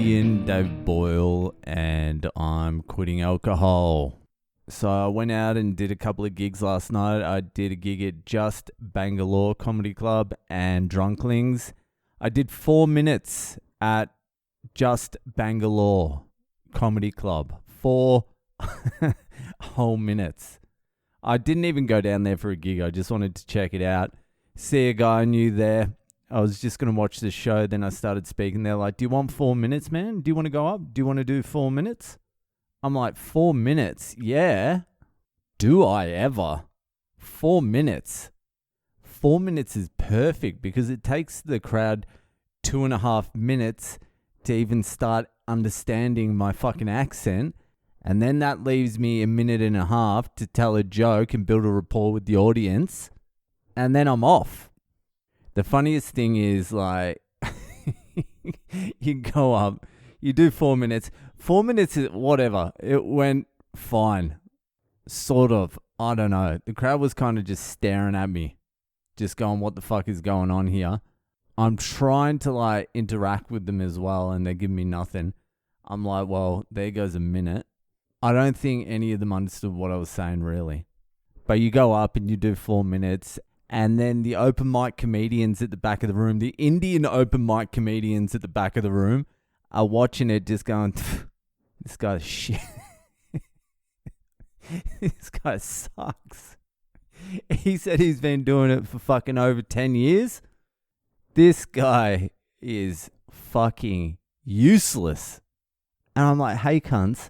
comedian Dave Boyale, and I'm quitting alcohol. So I went out and did a couple of gigs last night. I did a gig at Just Bangalore Comedy Club and Drunklings. I did 4 minutes at Just Bangalore Comedy Club. 4 whole minutes. I didn't even go down there for a gig. I just wanted to check it out. See a guy I knew there. I was just going to watch the show. Then I started speaking. They're like, do you want 4 minutes, man? Do you want to go up? Do you want to do 4 minutes? I'm like, 4 minutes? Yeah. Do I ever? 4 minutes. 4 minutes is perfect because it takes the crowd 2.5 minutes to even start understanding my fucking accent. And then that leaves me 1.5 minutes to tell a joke and build a rapport with the audience. And then I'm off. The funniest thing is, like, you go up, you do 4 minutes. 4 minutes is whatever. It went fine. Sort of. I don't know. The crowd was kind of just staring at me. Just going, what the fuck is going on here? I'm trying to, like, interact with them as well, and they're giving me nothing. I'm like, well, there goes a minute. I don't think any of them understood what I was saying, really. But you go up and you do 4 minutes. And then the open mic comedians at the back of the room, the Indian open mic comedians at the back of the room are watching it just going, this guy's shit. This guy sucks. He said he's been doing it for fucking over 10 years. This guy is fucking useless. And I'm like, hey cunts,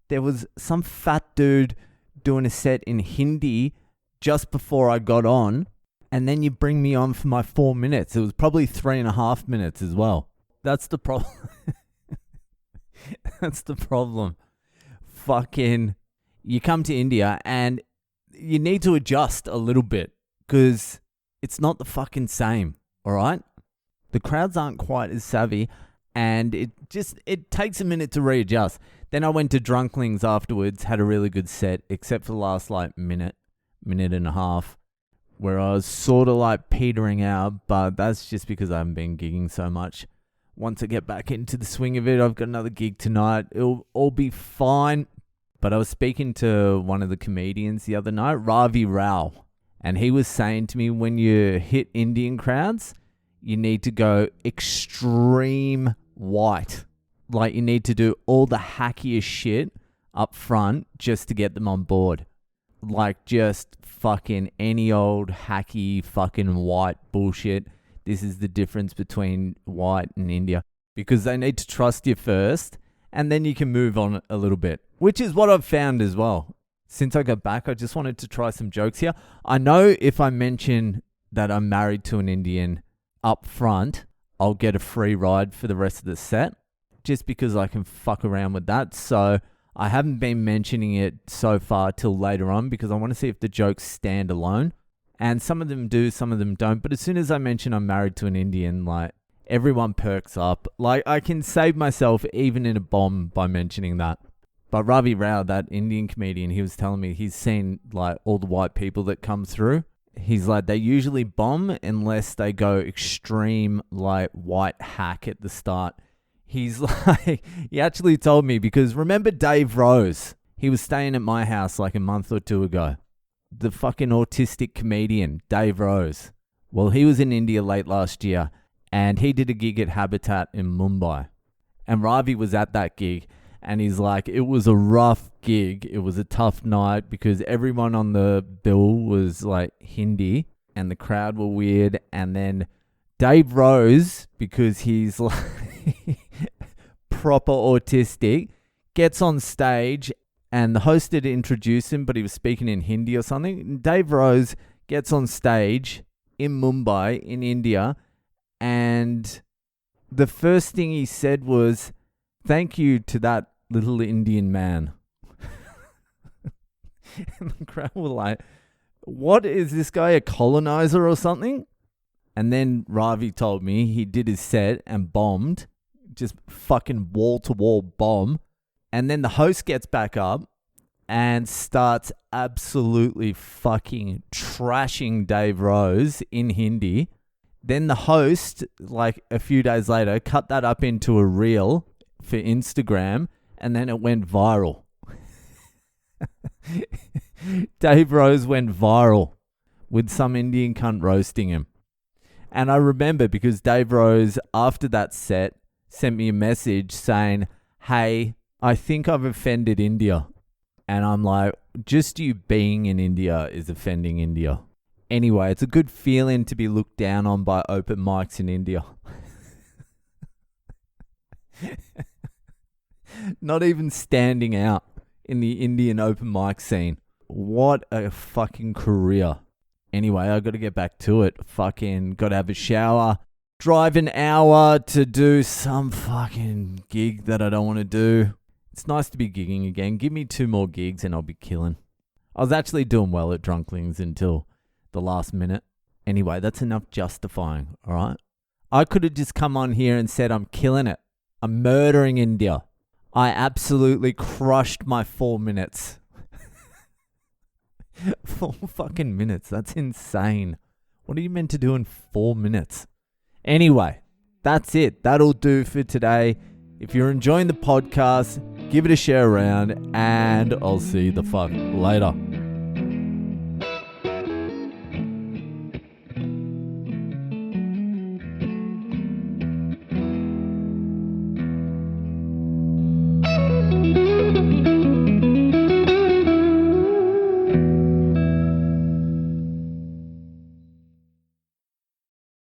there was some fat dude doing a set in Hindi just before I got on. And then you bring me on for my 4 minutes. It was probably 3.5 minutes as well. That's the problem. That's the problem. Fucking, you come to India and you need to adjust a little bit because it's not the fucking same, all right? The crowds aren't quite as savvy and it takes a minute to readjust. Then I went to Drunklings afterwards, had a really good set, except for the last minute and a half. Where I was sort of like petering out, but that's just because I haven't been gigging so much. Once I get back into the swing of it, I've got another gig tonight. It'll all be fine. But I was speaking to one of the comedians the other night, Ravi Rao, and he was saying to me, when you hit Indian crowds, you need to go extreme white. Like you need to do all the hackiest shit up front just to get them on board. Like just fucking any old hacky fucking white bullshit. This is the difference between white and India. Because they need to trust you first and then you can move on a little bit. Which is what I've found as well. Since I got back, I just wanted to try some jokes here. I know if I mention that I'm married to an Indian up front, I'll get a free ride for the rest of the set. Just because I can fuck around with that. So I haven't been mentioning it so far till later on because I want to see if the jokes stand alone. And some of them do, some of them don't. But as soon as I mention I'm married to an Indian, like, everyone perks up. Like, I can save myself even in a bomb by mentioning that. But Ravi Rao, that Indian comedian, he was telling me he's seen, like, all the white people that come through. He's like, they usually bomb unless they go extreme, like, white hack at the start. He's like, he actually told me because remember Dave Rose? He was staying at my house like a month or two ago. The fucking autistic comedian, Dave Rose. Well, he was in India late last year and he did a gig at Habitat in Mumbai. And Ravi was at that gig and he's like, it was a rough gig. It was a tough night because everyone on the bill was like Hindi and the crowd were weird. And then Dave Rose, because he's like proper autistic, gets on stage and the host did introduce him, but he was speaking in Hindi or something. Dave Rose gets on stage in Mumbai in India and the first thing he said was, thank you to that little Indian man. And the crowd were like, what, is this guy a colonizer or something? And then Ravi told me he did his set and bombed. Just fucking wall-to-wall bomb. And then the host gets back up and starts absolutely fucking trashing Dave Rose in Hindi. Then the host, like a few days later, cut that up into a reel for Instagram, and then it went viral. Dave Rose went viral with some Indian cunt roasting him. And I remember because Dave Rose, after that set, sent me a message saying, hey, I think I've offended India. And I'm like, just you being in India is offending India. Anyway, it's a good feeling to be looked down on by open mics in India. Not even standing out in the Indian open mic scene. What a fucking career. Anyway, I got to get back to it. Fucking got to have a shower. Drive an hour to do some fucking gig that I don't want to do. It's nice to be gigging again. Give me 2 more gigs and I'll be killing. I was actually doing well at Drunklings until the last minute. Anyway, that's enough justifying, all right? I could have just come on here and said I'm killing it. I'm murdering India. I absolutely crushed my 4 minutes. 4 fucking minutes. That's insane. What are you meant to do in 4 minutes? Anyway, that's it. That'll do for today. If you're enjoying the podcast, give it a share around, and I'll see you the fuck later.